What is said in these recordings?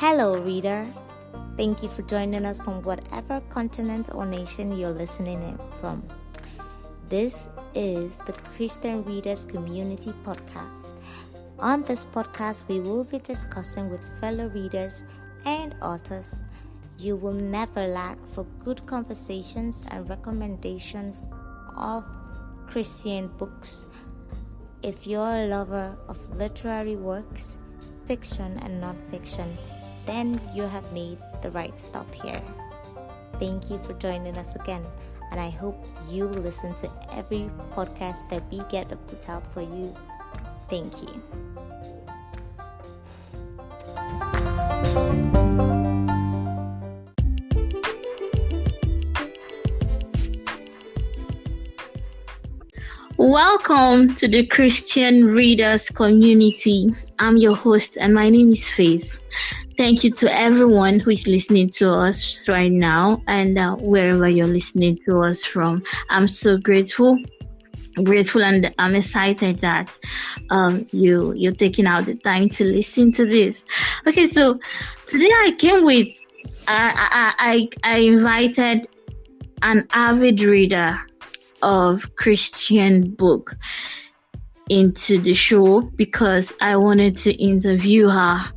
Hello, reader. Thank you for joining us from whatever continent or nation you're listening in from. This is the Christian Readers Community Podcast. On this podcast, we will be discussing with fellow readers and authors. You will never lack for good conversations and recommendations of Christian books. If you're a lover of literary works, fiction and non-fiction, then you have made the right stop here. Thank you for joining us again, and I hope you listen to every podcast that we get to put out for you. Thank you. Welcome to the Christian Readers Community. I'm your host and my name is Faith. Thank you to everyone who is listening to us right now and wherever you're listening to us from. I'm so grateful and I'm excited that you're taking out the time to listen to this. Okay, so today I came with I invited an avid reader of Christian book into the show because I wanted to interview her.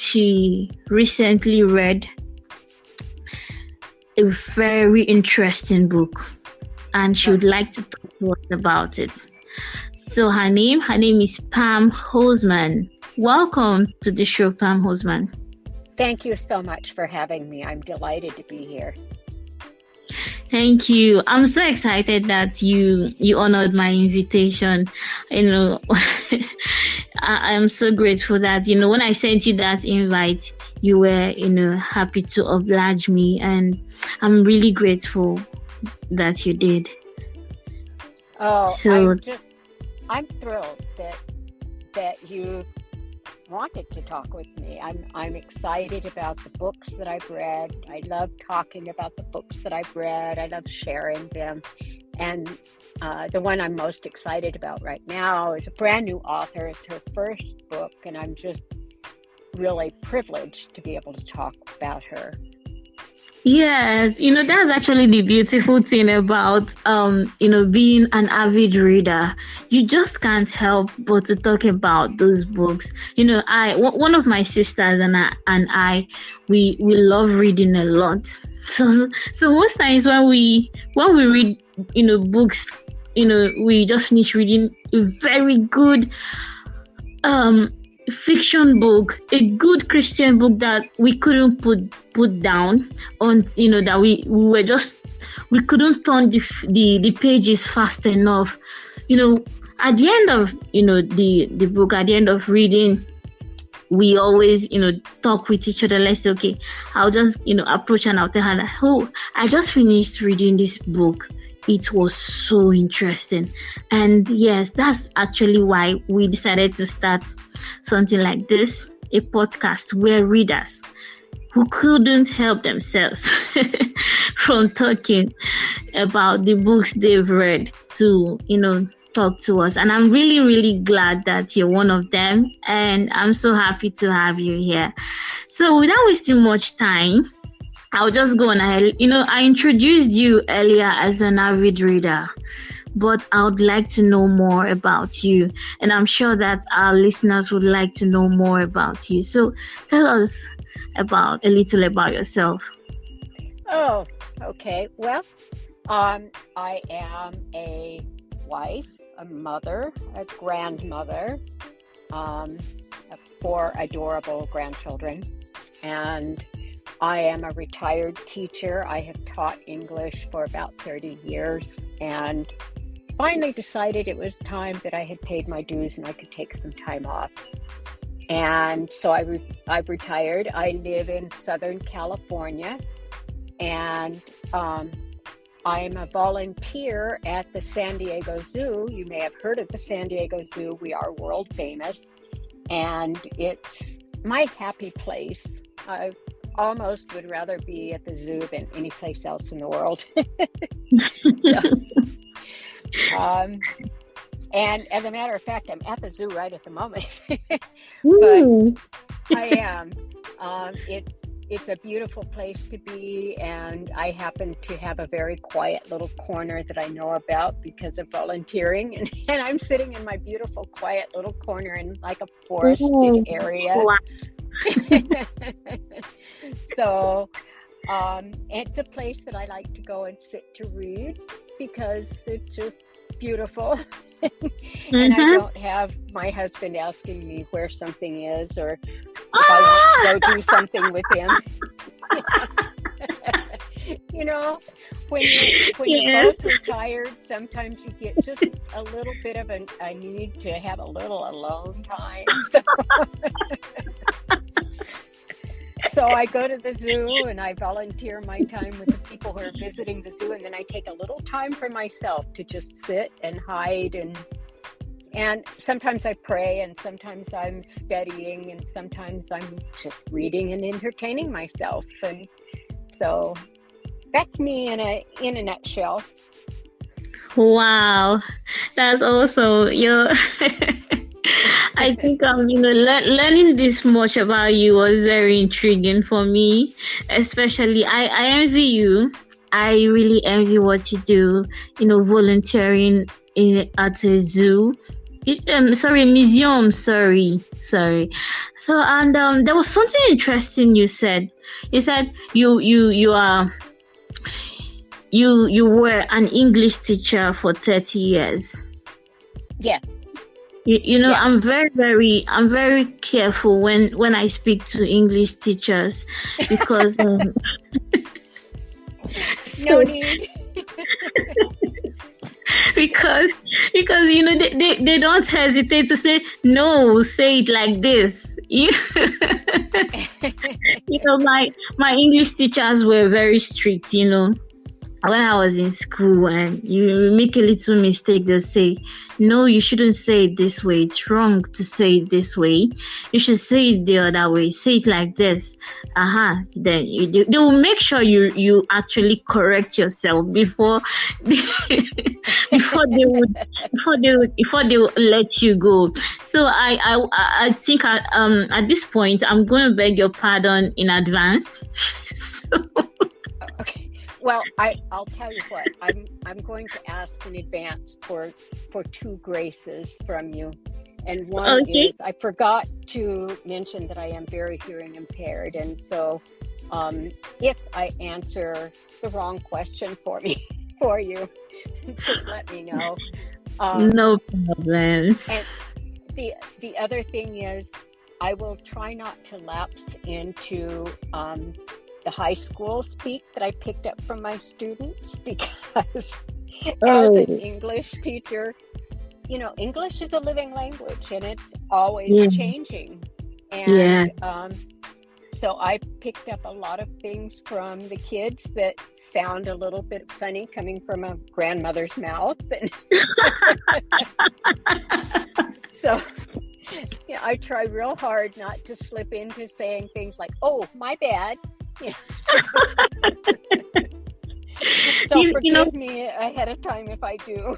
She recently read a very interesting book and she would like to talk to us about it. So her name is Pam Holzman. Welcome to the show, Pam Holzman. Thank you so much for having me. I'm delighted to be here. Thank you. I'm so excited that you honored my invitation. I'm so grateful that, when I sent you that invite, you were, happy to oblige me. And I'm really grateful that you did. Oh, so I'm thrilled that you wanted to talk with me. I'm excited about the books that I've read. I love talking about the books that I've read. I love sharing them. And the one I'm most excited about right now is a brand new author. It's her first book, and I'm just really privileged to be able to talk about her. Yes, that's actually the beautiful thing about, being an avid reader. You just can't help but to talk about those books. One of my sisters and I, we love reading a lot. So most times when we read, books, we just finish reading a very good, fiction book, a good Christian book that we couldn't put down on, that we couldn't turn the pages fast enough. At the end of the book, at the end of reading, we always talk with each other. Let's say, okay, I'll just approach and I'll tell her that, oh, I just finished reading this book. It was so interesting. And yes, that's actually why we decided to start something like this, a podcast where readers who couldn't help themselves from talking about the books they've read to, talk to us. And I'm really, really glad that you're one of them. And I'm so happy to have you here. So without wasting much time, I'll just go on ahead. I introduced you earlier as an avid reader, but I would like to know more about you. And I'm sure that our listeners would like to know more about you. So tell us a little about yourself. Oh, okay. Well, I am a wife, a mother, a grandmother, of 4 adorable grandchildren, and I am a retired teacher. I have taught English for about 30 years and finally decided it was time that I had paid my dues and I could take some time off. And so I've retired. I live in Southern California, and I'm a volunteer at the San Diego Zoo. You may have heard of the San Diego Zoo. We are world famous, and it's my happy place. I almost would rather be at the zoo than any place else in the world. And as a matter of fact, I'm at the zoo right at the moment. But I am. It's a beautiful place to be, and I happen to have a very quiet little corner that I know about because of volunteering, and I'm sitting in my beautiful quiet little corner in like a forested area. Wow. So it's a place that I like to go and sit to read because it's just beautiful. And I don't have my husband asking me where something is or if I want to go do something with him. You know, when you're both retired, sometimes you get just a little bit of a need to have a little alone time. So I go to the zoo and I volunteer my time with the people who are visiting the zoo, and then I take a little time for myself to just sit and hide, and sometimes I pray, and sometimes I'm studying, and sometimes I'm just reading and entertaining myself. And so that's me in a nutshell. Wow, that's also your. I think learning this much about you was very intriguing for me. Especially, I envy you. I really envy what you do. Volunteering at a zoo. Museum. Sorry. So, and there was something interesting you said. You said you were an English teacher for 30 years. Yes. Yes. I'm very careful when I speak to English teachers because no need. because they don't hesitate to say no, say it like this. My English teachers were very strict, when I was in school, and you make a little mistake, they'll say, no, you shouldn't say it this way. It's wrong to say it this way. You should say it the other way. Say it like this. Then they will make sure you actually correct yourself before they would let you go. So I think at this point I'm going to beg your pardon in advance. Okay. Well, I'll tell you what, I'm going to ask in advance for 2 graces from you. And one is, I forgot to mention that I am very hearing impaired. And so if I answer the wrong question for you, just let me know. No problems. And the other thing is, I will try not to lapse into the high school speak that I picked up from my students, because as an English teacher, English is a living language and it's always changing. And so I picked up a lot of things from the kids that sound a little bit funny coming from a grandmother's mouth. So I try real hard not to slip into saying things like, oh, my bad. Yeah. So forgive me ahead of time if I do.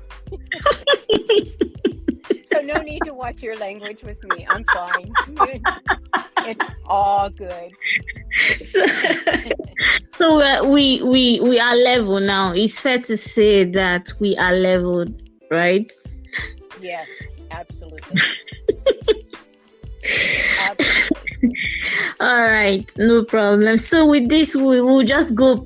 So no need to watch your language with me. I'm fine. It's all good. So we are level now. It's fair to say that we are leveled, right? Yes, absolutely. Absolutely. All right, no problem. So with this, we will just go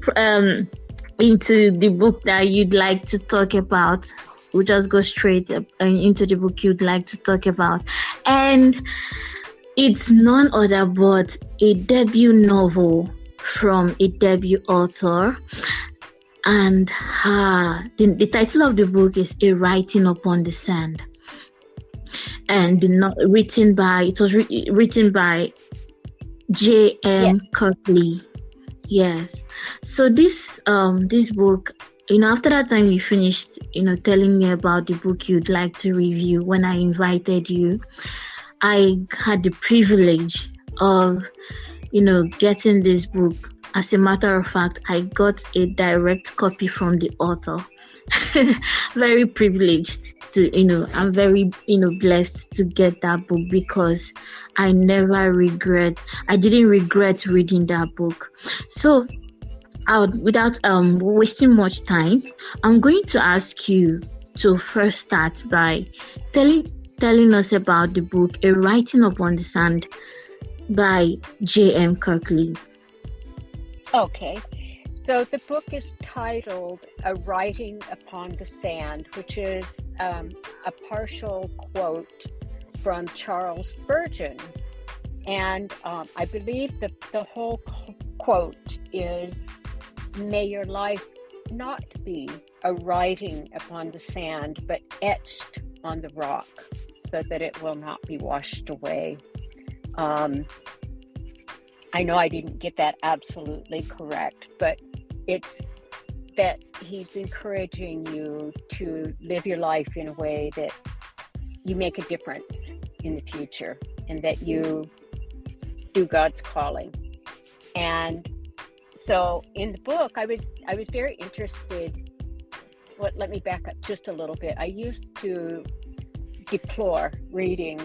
into the book that you'd like to talk about. We'll just go straight into the book you'd like to talk about. And it's none other but a debut novel from a debut author. And the title of the book is A Writing Upon the Sand. And written by J.M. Kirkley. Yes. So this book, after that time you finished, telling me about the book you'd like to review, when I invited you, I had the privilege of, getting this book. As a matter of fact, I got a direct copy from the author. Very privileged I'm very, blessed to get that book, because I didn't regret reading that book. So without wasting much time, I'm going to ask you to first start by telling us about the book A Writing Upon the Sand by J.M. Kirkley. Okay. So the book is titled A Writing Upon the Sand, which is a partial quote from Charles Spurgeon. And I believe that the whole quote is, "May your life not be a writing upon the sand, but etched on the rock, so that it will not be washed away." I know I didn't get that absolutely correct, but it's that he's encouraging you to live your life in a way that you make a difference in the future, and that you do God's calling. And so in the book, I was very interested. Well, let me back up just a little bit. I used to deplore reading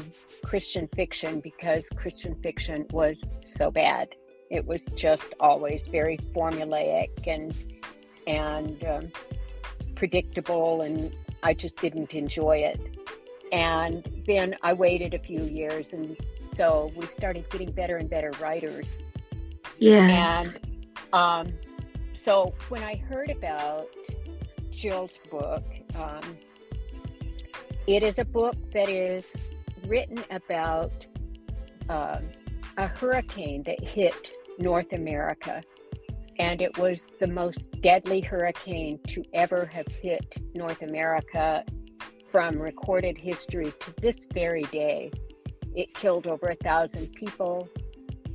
Christian fiction because Christian fiction was so bad. It was just always very formulaic and predictable, and I just didn't enjoy it. And then I waited a few years, and so we started getting better and better writers. Yeah. And so when I heard about Jill's book, it is a book that is written about a hurricane that hit North America. And it was the most deadly hurricane to ever have hit North America from recorded history to this very day. It killed over 1,000 people.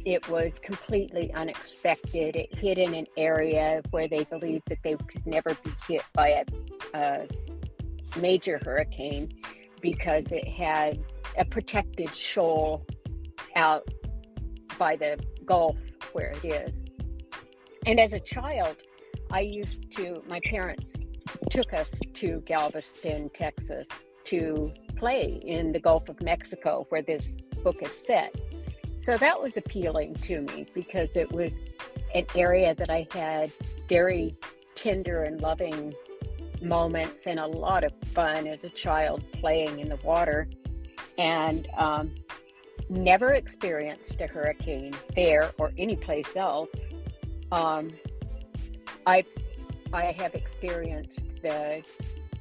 It was completely unexpected. It hit in an area where they believed that they could never be hit by a major hurricane, because it had a protected shoal out by the Gulf where it is. And as a child, my parents took us to Galveston, Texas, to play in the Gulf of Mexico, where this book is set. So that was appealing to me, because it was an area that I had very tender and loving moments and a lot of fun as a child playing in the water, and never experienced a hurricane there or anyplace else. I have experienced the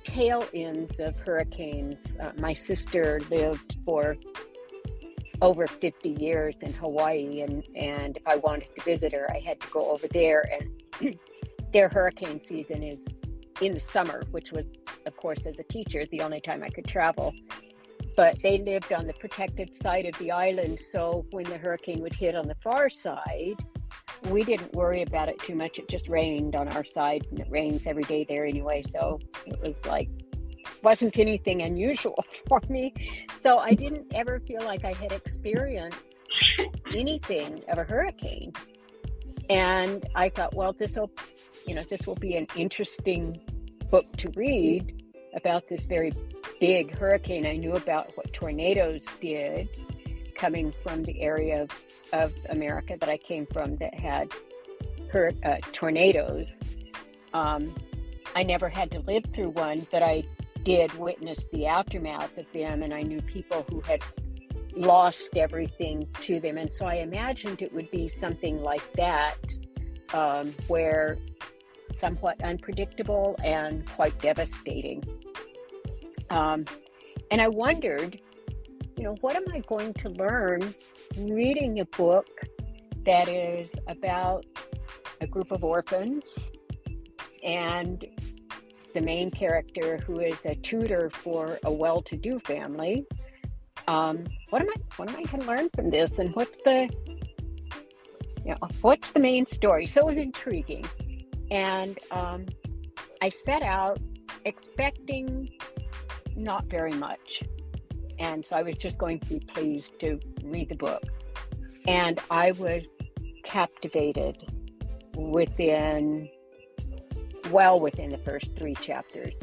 tail ends of hurricanes. My sister lived for over 50 years in Hawaii, and if I wanted to visit her, I had to go over there, and their hurricane season is in the summer, which was, of course, as a teacher, the only time I could travel. But they lived on the protected side of the island, so when the hurricane would hit on the far side, we didn't worry about it too much. It just rained on our side, and it rains every day there anyway, so it wasn't anything unusual for me. So I didn't ever feel like I had experienced anything of a hurricane. And I thought, well, this will be an interesting book to read about this very big hurricane. I knew about what tornadoes did, coming from the area of America that I came from that had tornadoes. I never had to live through one, but I did witness the aftermath of them, and I knew people who had lost everything to them. And so I imagined it would be something like that, where somewhat unpredictable and quite devastating. And I wondered, what am I going to learn reading a book that is about a group of orphans and the main character who is a tutor for a well-to-do family? What am I going to learn from this, and what's the main story? So it was intriguing, and I set out expecting not very much, and so I was just going to be pleased to read the book, and I was captivated within the first 3 chapters.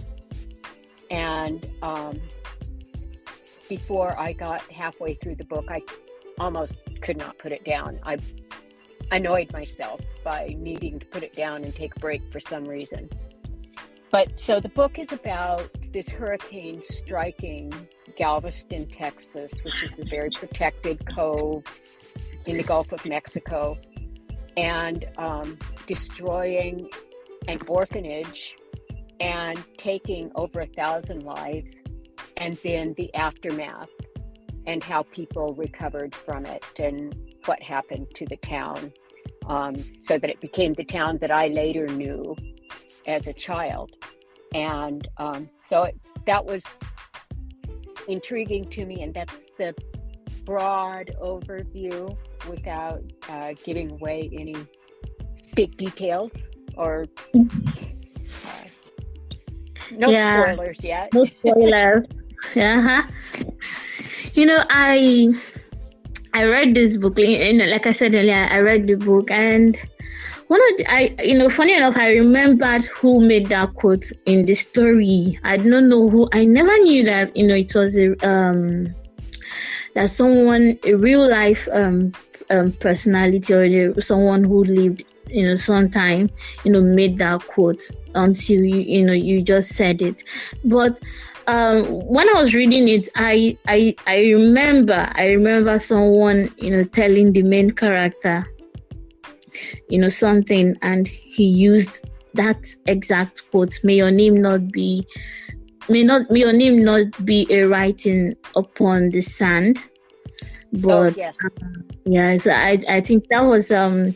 And before I got halfway through the book, I almost could not put it down. I annoyed myself by needing to put it down and take a break for some reason. But so the book is about this hurricane striking Galveston, Texas, which is a very protected cove in the Gulf of Mexico, and destroying an orphanage and taking over 1,000 lives, and then the aftermath and how people recovered from it and what happened to the town, so that it became the town that I later knew as a child. And that was intriguing to me, and that's the broad overview without giving away any big details or no spoilers yet. No spoilers. You know, I read this book, like I said earlier, I read the book, and funny enough, I remembered who made that quote in the story. I don't know who. I never knew that, it was that someone, a real life personality, or someone who lived, sometime, made that quote until you just said it. But when I was reading it, I remember someone, telling the main character, something, and he used that exact quote. May your name not be a writing upon the sand. But so I think that was the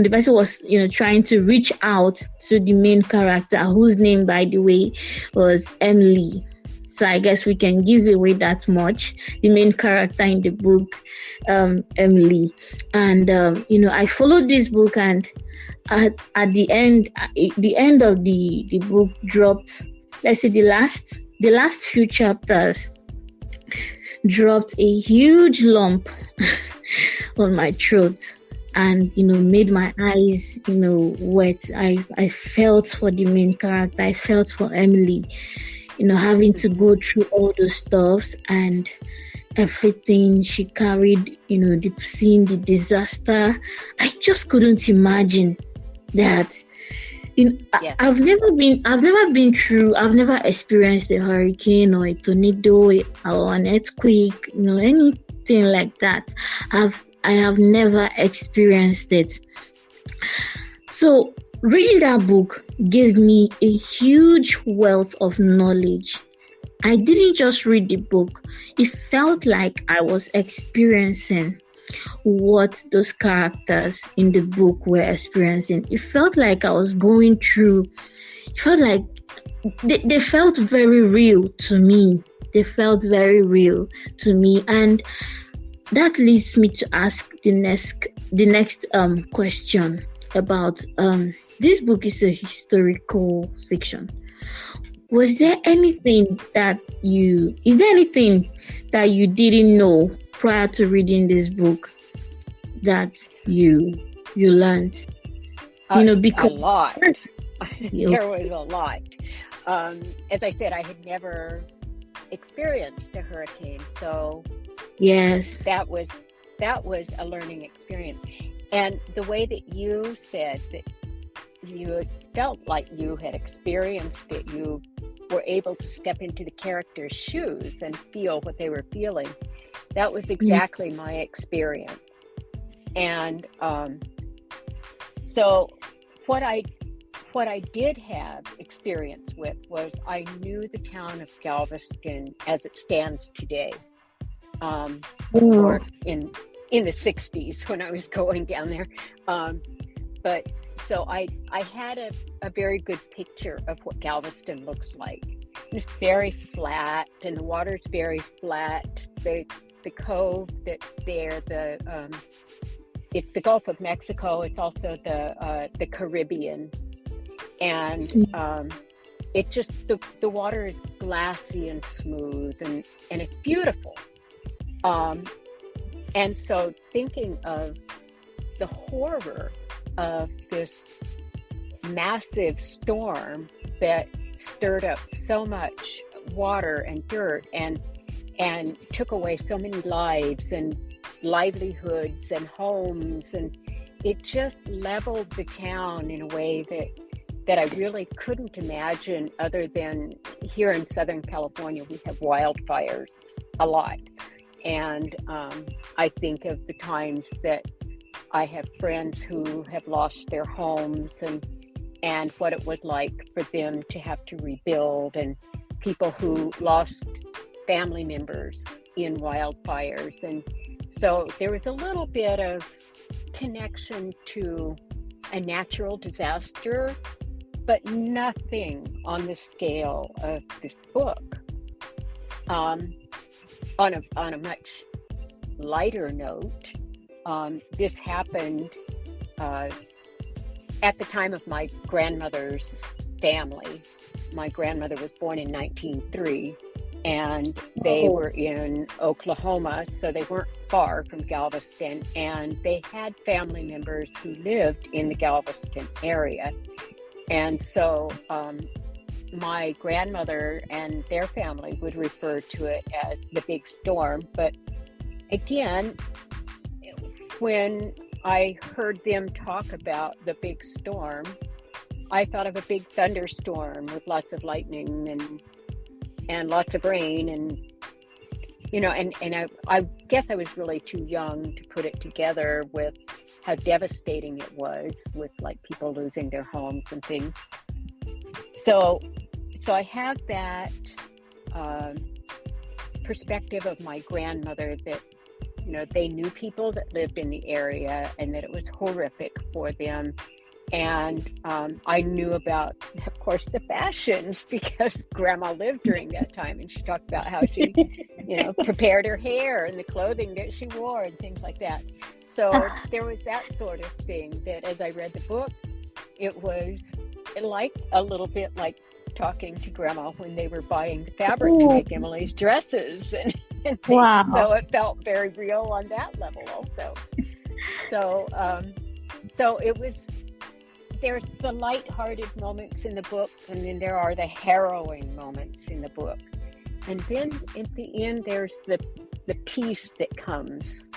person was trying to reach out to the main character, whose name, by the way, was Emily. So I guess we can give away that much. The main character in the book, Emily. And I followed this book, and at the end of the book dropped, let's say the last few chapters dropped a huge lump on my throat, and made my eyes wet. I felt for the main character. I felt for Emily, having to go through all those stuffs and everything she carried, seeing the disaster. I just couldn't imagine that. I've never experienced a hurricane or a tornado or an earthquake, anything like that. I have never experienced it. So reading that book gave me a huge wealth of knowledge. I didn't just read the book. It felt like I was experiencing what those characters in the book were experiencing. It felt like I was going through, it felt like they felt very real to me. And that leads me to ask the next question about this book is a historical fiction. Is there anything that you didn't know prior to reading this book that you learned? Because a lot. There was a lot. As I said, I had never experienced a hurricane, so yes, that was a learning experience. And the way that you said that you felt like you had experienced it, you were able to step into the character's shoes and feel what they were feeling. That was exactly my experience. And so what I did have experience with was I knew the town of Galveston as it stands today, or in the 60s when I was going down there. But so I had a very good picture of what Galveston looks like. It's very flat, and the water's very flat. The cove that's there, it's the Gulf of Mexico. It's also the Caribbean, and it just the water is glassy and smooth, and it's beautiful. And so thinking of the horror of this massive storm that stirred up so much water and dirt and took away so many lives and livelihoods and homes, and it just leveled the town in a way that I really couldn't imagine, other than here in Southern California, we have wildfires a lot. And I think of the times that I have friends who have lost their homes and what it was like for them to have to rebuild, and people who lost family members in wildfires. And so there was a little bit of connection to a natural disaster, but nothing on the scale of this book. On a much lighter note, this happened at the time of my grandmother's family. My grandmother was born in 1903, and they were in Oklahoma, so they weren't far from Galveston, and they had family members who lived in the Galveston area. And so my grandmother and their family would refer to it as the big storm. But again, when I heard them talk about the big storm, I thought of a big thunderstorm with lots of lightning and lots of rain, and I guess I was really too young to put it together with how devastating it was, with like people losing their homes and things. So I have that perspective of my grandmother, that they knew people that lived in the area and that it was horrific for them. And I knew about, of course, the fashions, because Grandma lived during that time, and she talked about how she, prepared her hair and the clothing that she wore and things like that. So there was that sort of thing that, as I read the book, it was like a little bit like talking to Grandma when they were buying the fabric to make Emily's dresses and things. Wow. So it felt very real on that level also. So it was. There's the light-hearted moments in the book, and then there are the harrowing moments in the book. And then at the end, there's the peace that comes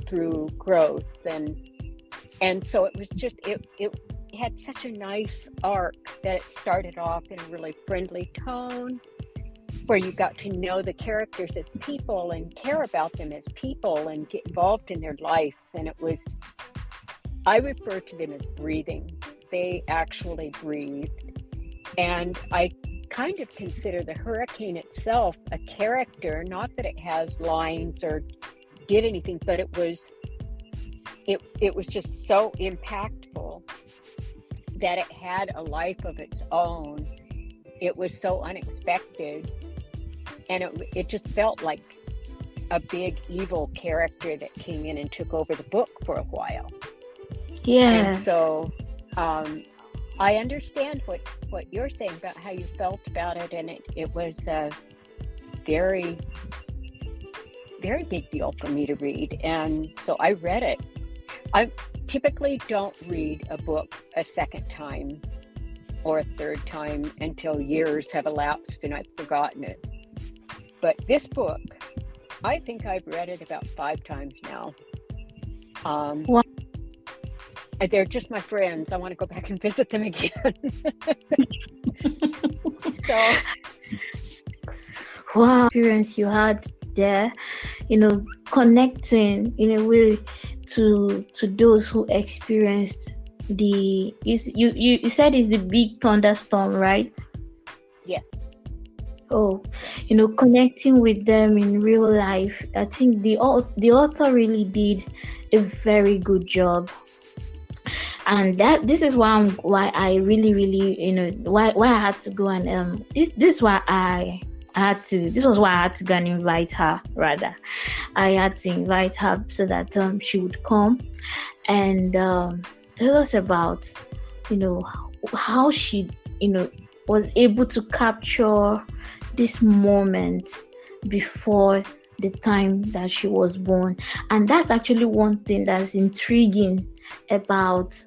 through growth. And so it was just, it had such a nice arc that it started off in a really friendly tone, where you got to know the characters as people and care about them as people and get involved in their life. And it was, I refer to them as breathing. They actually breathed. And I kind of consider the hurricane itself a character, not that it has lines or did anything, but it was just so impactful that it had a life of its own. It was so unexpected, and it just felt like a big evil character that came in and took over the book for a while. Yes. And so I understand what you're saying about how you felt about it, and it was a very, very big deal for me to read, and so I read it. I typically don't read a book a second time or a third time until years have elapsed and I've forgotten it. But this book, I think I've read it about 5 times now. Wow. They're just my friends. I want to go back and visit them again. So, wow, experience you had there, connecting in a way to those who experienced you said it's the big thunderstorm, right? Yeah. Oh, connecting with them in real life. I think the author really did a very good job. And this is why I really why I had to go and this was why I had to go and invite her. Rather, I had to invite her so that she would come and tell us about how she was able to capture this moment before the time that she was born. And that's actually one thing that's intriguing about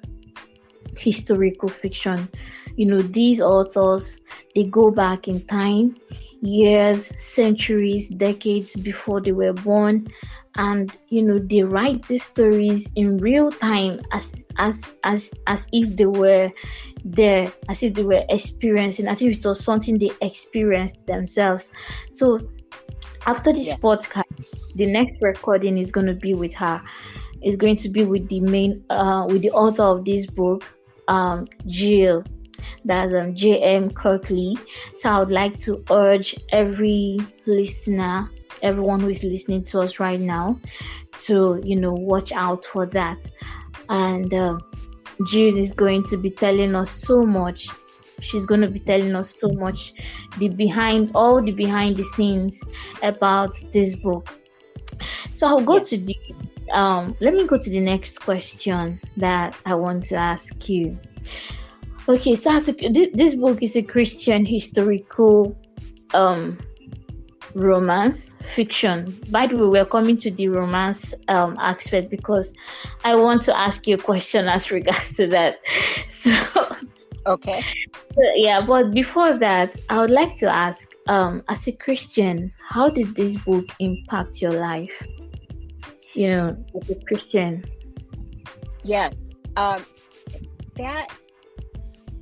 historical fiction. These authors, they go back in time, years, centuries, decades before they were born, and they write these stories in real time, as if they were there, as if they were experiencing, as if it was something they experienced themselves. So after this podcast, the next recording is going to be with her. It's going to be with the with the author of this book, Jill. That's J.M. Kirkley. So I would like to urge every listener, everyone who is listening to us right now, to watch out for that. And Jill is going to be telling us so much. She's going to be telling us so much, behind the scenes about this book. So I'll go to the let me go to the next question that I want to ask you. Okay, so this book is a Christian historical romance fiction. By the way, we're coming to the romance aspect because I want to ask you a question as regards to that. So okay. But before that, I would like to ask, as a Christian, how did this book impact your life? As a Christian. Yes. That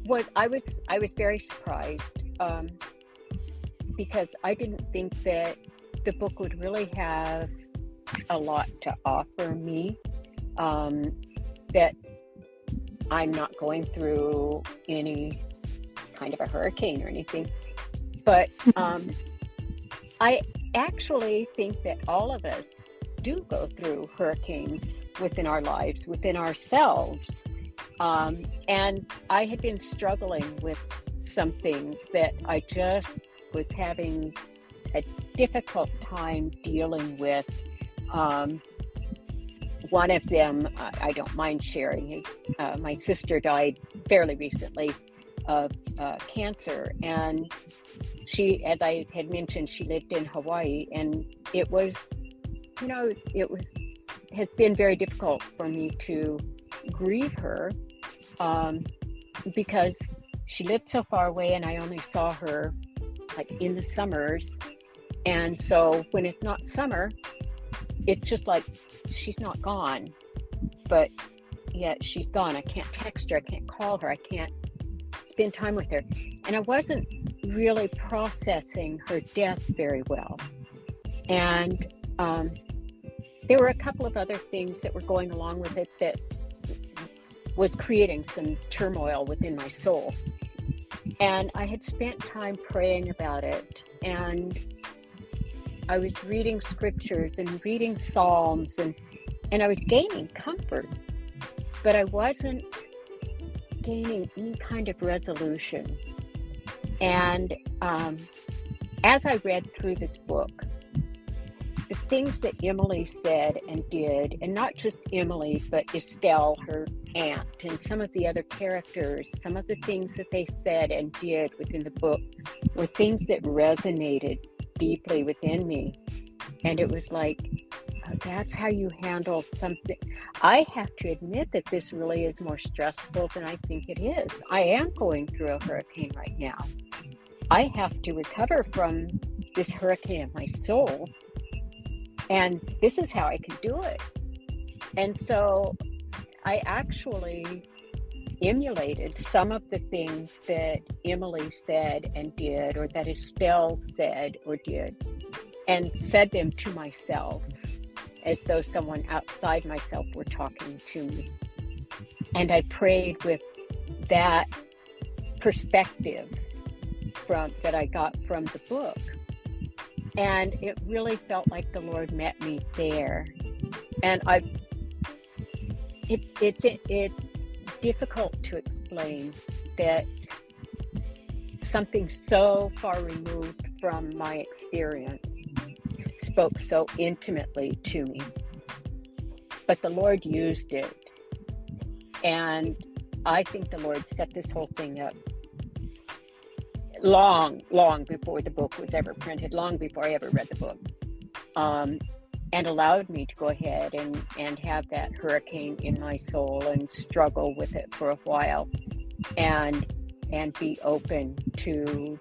was, I was very surprised, because I didn't think that the book would really have a lot to offer me, that I'm not going through any kind of a hurricane or anything. But I actually think that all of us do go through hurricanes within our lives, within ourselves. And I had been struggling with some things that I just was having a difficult time dealing with. One of them, I don't mind sharing, is my sister died fairly recently of cancer. And she, as I had mentioned, she lived in Hawaii, and it was, has been very difficult for me to grieve her, because she lived so far away and I only saw her like in the summers. And so when it's not summer, it's just like she's not gone, but yet she's gone. I can't text her, I can't call her, I can't spend time with her. And I wasn't really processing her death very well. And there were a couple of other things that were going along with it that was creating some turmoil within my soul. And I had spent time praying about it, and I was reading scriptures and reading Psalms, and I was gaining comfort, but I wasn't gaining any kind of resolution. And as I read through this book, the things that Emily said and did, and not just Emily, but Estelle, her aunt, and some of the other characters, some of the things that they said and did within the book were things that resonated deeply within me. And it was like, that's how you handle something. I have to admit that this really is more stressful than I think it is. I am going through a hurricane right now. I have to recover from this hurricane of my soul. And this is how I can do it. And so I actually emulated some of the things that Emily said and did, or that Estelle said or did, and said them to myself as though someone outside myself were talking to me. And I prayed with that perspective that I got from the book. And it really felt like the Lord met me there. And it's difficult to explain that something so far removed from my experience spoke so intimately to me. But the Lord used it. And I think the Lord set this whole thing up long before the book was ever printed, long before I ever read the book. allowed me to go ahead and have that hurricane in my soul and struggle with it for a while, and be open to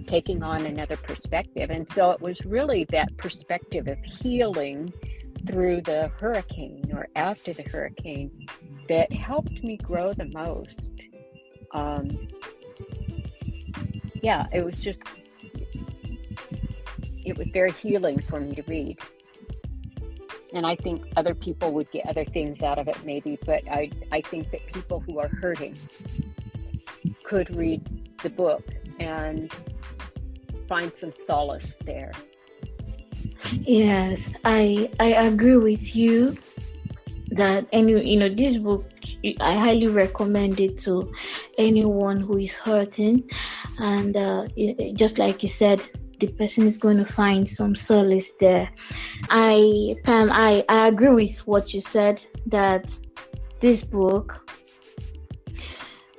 taking on another perspective. And so it was really that perspective of healing through the hurricane or after the hurricane that helped me grow the most. It was very healing for me to read. And I think other people would get other things out of it maybe, but I think that people who are hurting could read the book and find some solace there. Yes, I agree with you that this book, I highly recommend it to anyone who is hurting, and just like you said, the person is going to find some solace there. Pam, I agree with what you said, that this book,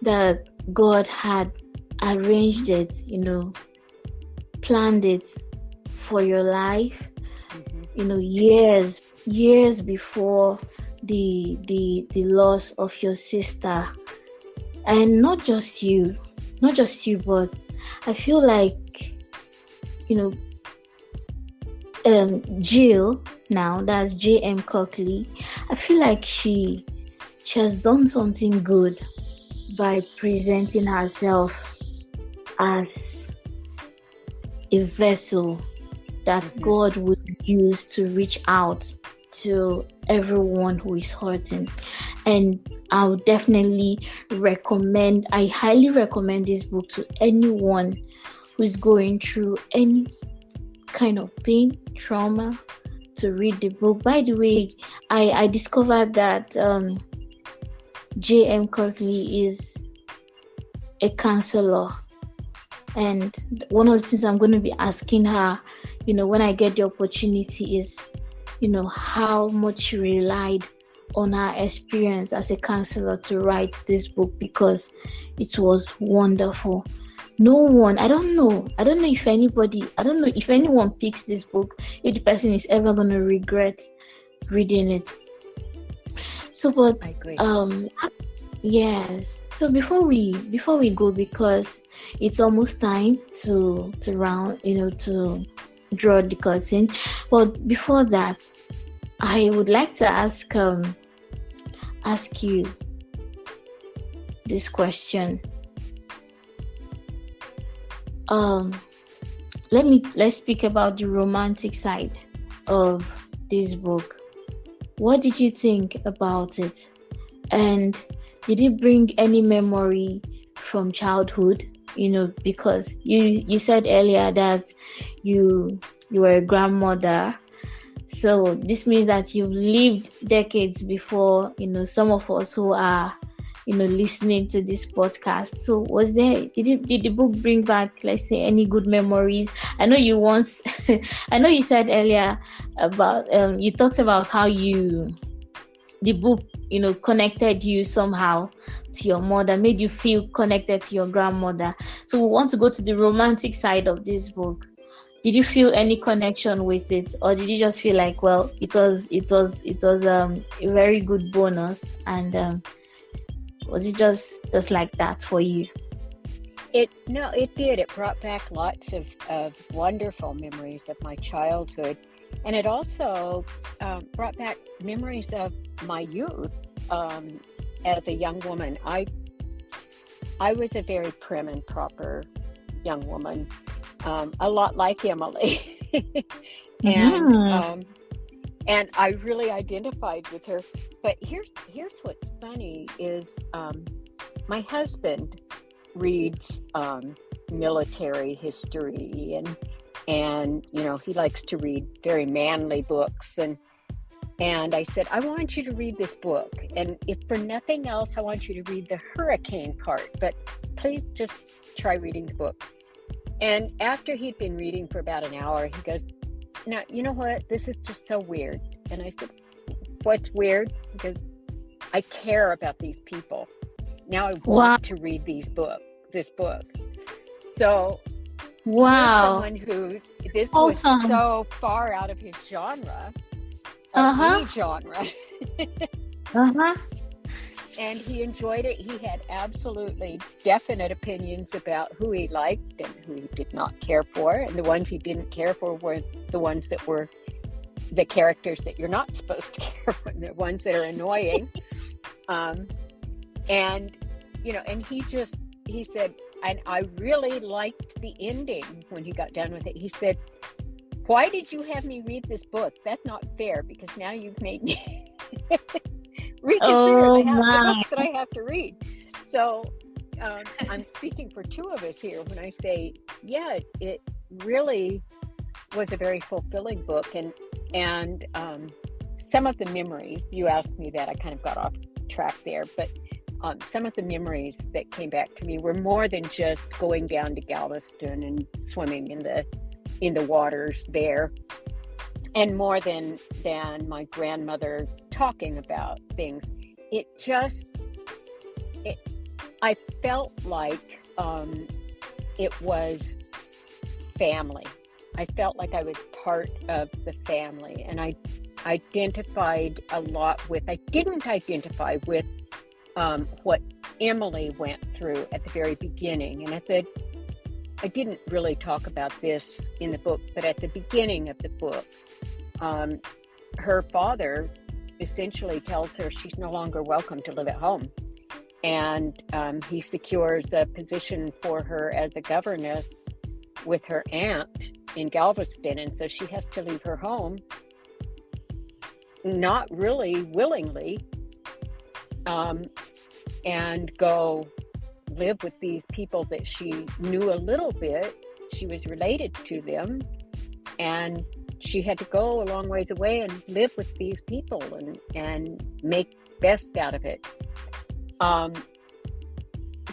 that God had arranged it, planned it for your life, years before the loss of your sister. And not just you, but I feel like, Jill, now that's J.M. Kirkley, I feel like she has done something good by presenting herself as a vessel that God would use to reach out to everyone who is hurting. And I would definitely I highly recommend this book to anyone who is going through any kind of pain, trauma, to read the book. By the way, I discovered that J.M. Kirkley is a counselor. And one of the things I'm going to be asking her, when I get the opportunity, is, how much she relied on her experience as a counselor to write this book, because it was wonderful. I don't know if anyone picks this book, if the person is ever going to regret reading it. So, but I agree. Yes. So before we go, because it's almost time to round, to draw the curtain. But before that, I would like to ask you this question. Let's speak about the romantic side of this book. What did you think about it? And did it bring any memory from childhood? Because you said earlier that you were a grandmother. So this means that you've lived decades before, some of us who are, listening to this podcast. So did the book bring back, let's say, any good memories? I know you said earlier about, you talked about how the book, connected you somehow to your mother, made you feel connected to your grandmother. So we want to go to the romantic side of this book. Did you feel any connection with it, or did you just feel like, well, it was a very good bonus, and was it just like that for you? It did. It brought back lots of wonderful memories of my childhood. And it also brought back memories of my youth as a young woman. I was a very prim and proper young woman, a lot like Emily. And I really identified with her. But here's what's funny is my husband reads military history, and he likes to read very manly books, and I said, I want you to read this book, and if for nothing else, I want you to read the hurricane part, but please just try reading the book. And after he'd been reading for about an hour, he goes, now, you know what, this is just so weird. And I said, what's weird? Because I care about these people. Now I want to read this book. So Wow. Someone who, this Awesome. was so far out of his genre, Uh-huh. any genre. Uh-huh. And he enjoyed it. He had absolutely definite opinions about who he liked and who he did not care for. And the ones he didn't care for were the ones that were the characters that you're not supposed to care for, the ones that are annoying. And, you know, and he said, and I really liked the ending when he got done with it. He said, "Why did you have me read this book? That's not fair, because now you've made me reconsider the books that I have to read." So I'm speaking for two of us here when I say, yeah, it really was a very fulfilling book. And some of the memories, you asked me that, I kind of got off track there, but some of the memories that came back to me were more than just going down to Galveston and swimming in the waters there, and more than my grandmother talking about things. I felt like it was family. I felt like I was part of the family, and I identified a lot with. I didn't identify with what Emily went through at the very beginning, and I didn't really talk about this in the book, but at the beginning of the book, her father essentially tells her she's no longer welcome to live at home. And he secures a position for her as a governess with her aunt in Galveston. And so she has to leave her home, not really willingly, and go live with these people that she knew a little bit. She was related to them, and she had to go a long ways away and live with these people and make best out of it.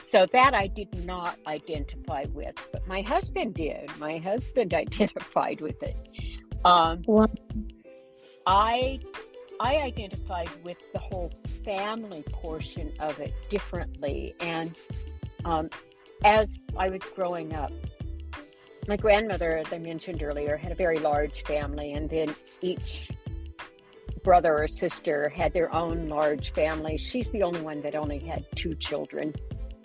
So that I did not identify with, but my husband did. My husband identified with it. I identified with the whole family portion of it differently. And as I was growing up, my grandmother, as I mentioned earlier, had a very large family, and then each brother or sister had their own large family. She's the only one that only had 2 children.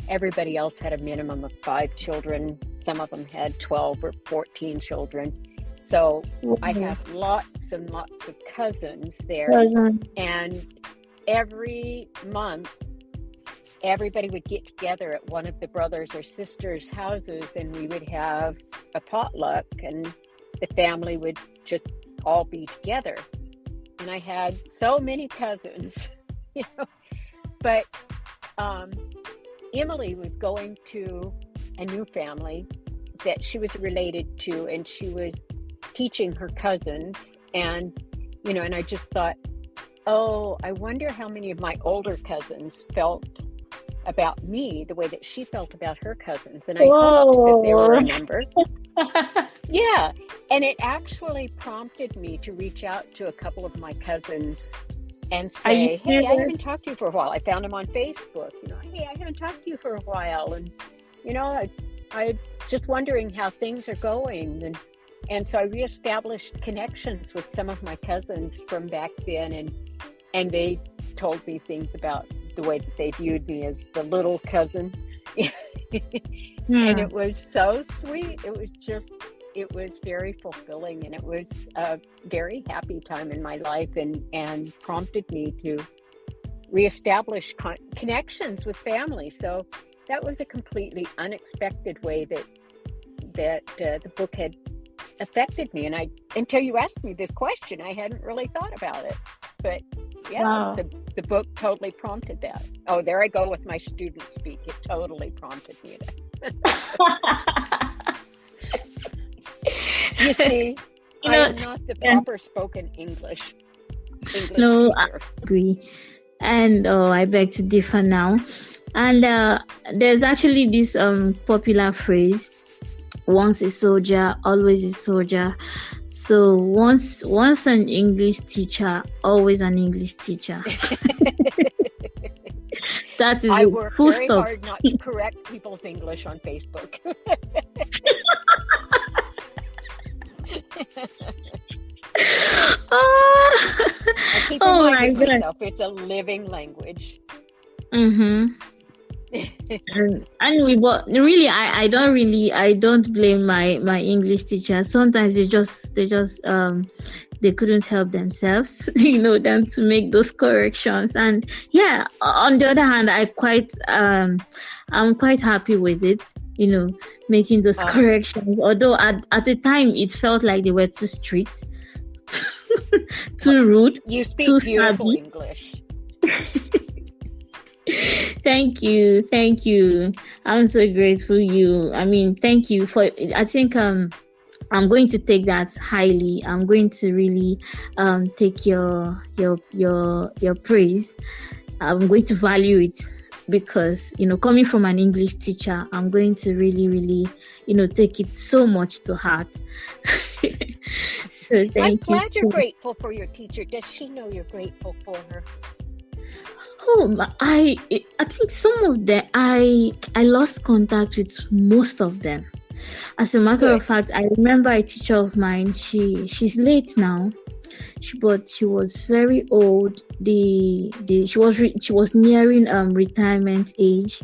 Everybody else had a minimum of 5 children. Some of them had 12 or 14 children. So I have lots and lots of cousins there. And every month, everybody would get together at one of the brothers or sisters' houses, and we would have a potluck, and the family would just all be together. And I had so many cousins, you know. But Emily was going to a new family that she was related to, and she was teaching her cousins. And, you know, and I just thought, oh, I wonder how many of my older cousins felt about me the way that she felt about her cousins. And I hoped that there were a number. Yeah. And it actually prompted me to reach out to a couple of my cousins and say, hey, I haven't talked to you for a while. I found them on Facebook, you know, hey, I haven't talked to you for a while. And, you know, I just wondering how things are going. And so I reestablished connections with some of my cousins from back then. And they told me things about the way that they viewed me as the little cousin. And it was so sweet. It was very fulfilling, and it was a very happy time in my life, and prompted me to reestablish connections with family. So that was a completely unexpected way that the book had affected me. And until you asked me this question, I hadn't really thought about it. But yeah, the book totally prompted that. Oh, there I go with my student speak. It totally prompted me that. You see, I am not the proper spoken English No, teacher. I agree. And I beg to differ now. And there's actually this popular phrase, once a soldier, always a soldier. So once an English teacher, always an English teacher. That is I the work full very stop. hard not to correct people's English on Facebook. I keep Oh reminding my God. myself it's a living language. Mm-hmm. Anyway, but really, I don't blame my English teachers. Sometimes they couldn't help themselves, than to make those corrections. And yeah, on the other hand, I'm quite happy with it, making those corrections. Although at the time it felt like they were too strict, too rude, You speak too beautiful snobby. English. Thank you. I'm so grateful. Thank you for. I think I'm going to take that highly. I'm going to really take your praise. I'm going to value it because coming from an English teacher, I'm going to really really take it so much to heart. So I'm thank you. glad you're grateful for your teacher. Does she know you're grateful for her? I think some of them I lost contact with most of them. As a matter of fact, I remember a teacher of mine. She's late now, but she was very old. She was nearing retirement age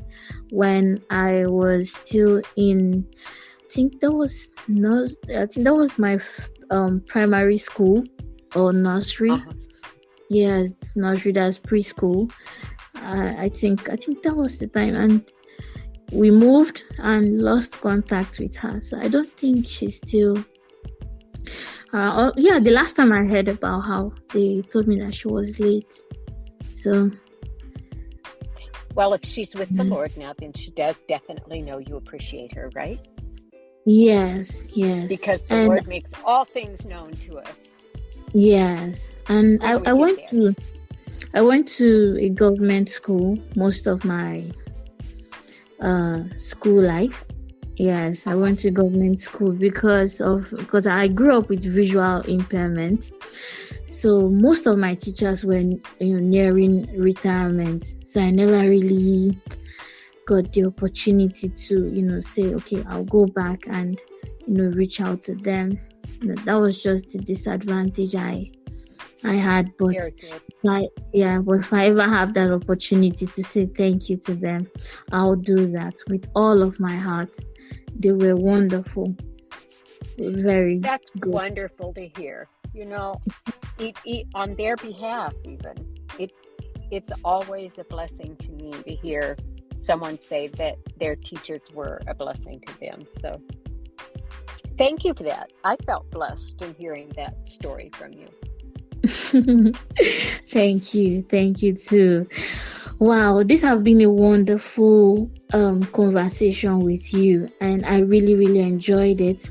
when I was still in. I think that was my primary school or nursery. Uh-huh. Yes, nursery, that's preschool. I think that was the time, and we moved and lost contact with her. So I don't think she's still. The last time I heard about how they told me that she was late. So. Well, if she's with the Lord now, then she does definitely know you appreciate her, right? Yes. Because the Lord makes all things known to us. Yes, and I went to a government school most of my school life. Yes, I went to government school because I grew up with visual impairment. So most of my teachers were nearing retirement. So I never really got the opportunity to say, okay, I'll go back and reach out to them. That was just the disadvantage I had, but but if I ever have that opportunity to say thank you to them, I'll do that with all of my heart. They were wonderful, very. That's good. Wonderful to hear. On their behalf, even it's always a blessing to me to hear someone say that their teachers were a blessing to them. So. Thank you for that. I felt blessed in hearing that story from you. Thank you too. Wow, this has been a wonderful conversation with you, and I really really enjoyed it.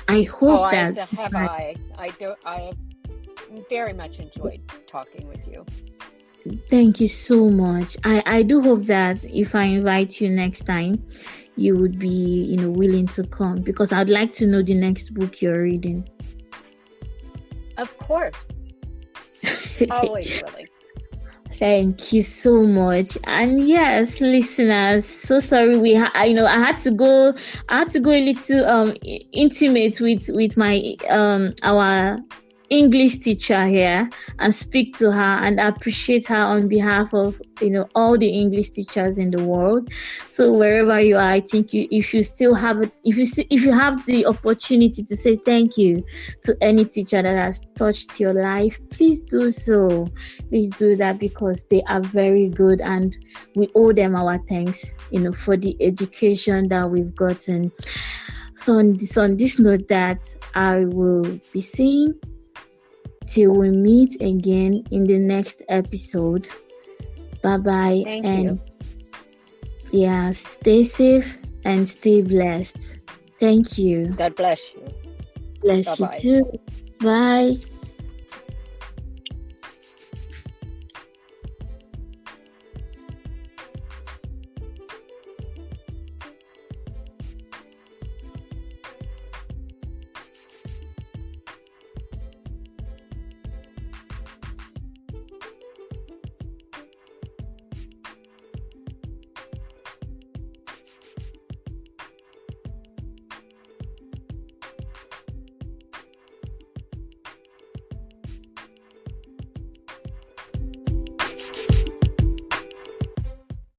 I hope that I have very much enjoyed talking with you. Thank you so much. I do hope that if I invite you next time, you would be willing to come, because I'd like to know the next book you're reading. Of course. Always willing. Thank you so much. And yes, listeners, so sorry I had to go a little intimate with my our English teacher here and speak to her and appreciate her on behalf of all the English teachers in the world. So wherever you are, I think if you have the opportunity to say thank you to any teacher that has touched your life, please do so. Please do that, because they are very good and we owe them our thanks for the education that we've gotten. So on this note, that I will be saying, till we meet again in the next episode. Bye-bye. Thank you. Yeah, stay safe and stay blessed. Thank you. God bless you. Bless Bye-bye. you too. Bye.